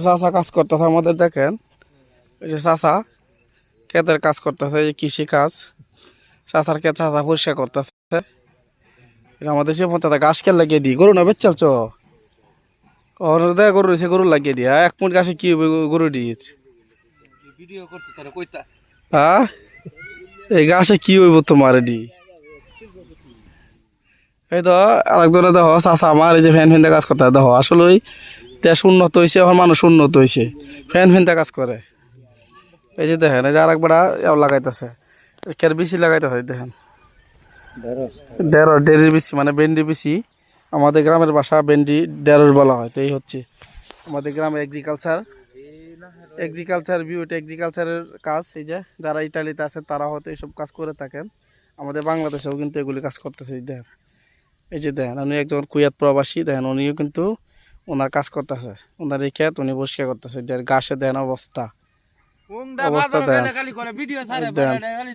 চাচা কাজ করতেছে আমাদের, দেখেন এই যে চাচা ক্ষেতের কাজ করতেছে, এই কৃষি কাজ। চাচার ক্ষেত চাচা পরিষ্কার করতেছে। এটা আমাদের সে পঞ্চায়েত ঘাস কে লাগিয়ে দিই, গরু না বেচাল চ দেখ গরু রয়েছে, গরু লাগিয়ে দিয়া এক মুঠ ঘাসে কি হবে, গরু দিয়েছ। ভিডিও করতে চারে কইতা হ্যাঁ, এই ঘাসে কি হইব তোমার এডি? এই তো আরেকজনে দেখো চাচা আমার এই যে ফ্যান ফ্যানতে কাজ করতে দেখো, আসলে ওই দেশ উন্নত হয়েছে, এখন মানুষ উন্নত হয়েছে, ফ্যান ফ্যানতে কাজ করে। এই যে দেখেন, এই যে আরেকবার লাগাইতেছে, কের বেশি লাগাইতেছে দেখেন, দেড়ের বেশি, মানে ভেন্ডি বেশি। আমাদের গ্রামের ভাষা ভেন্ডি ঢেঁড়স বলা হয়। তো এই হচ্ছে আমাদের গ্রামে এগ্রিকালচার ভিউ, এটা এগ্রিকালচারের কাজ। এই যে যারা ইটালিতে আছে তারা হয়তো এইসব কাজ করে থাকেন, আমাদের বাংলাদেশেও কিন্তু এগুলি কাজ করতেছে। এই দেখেন, এই যে দেখেন, উনি একজন কুয়েত প্রবাসী, দেখেন উনিও কিন্তু ওনার কাজ করতেছে, ওনার এই ক্ষেত উনি পরিষ্কার করতেছে। ঘাসে দেন অবস্থা, কোনটা অবস্থা বাজার দেন, গেলে খালি করে ভিডিও ছাড়ে দেন খালি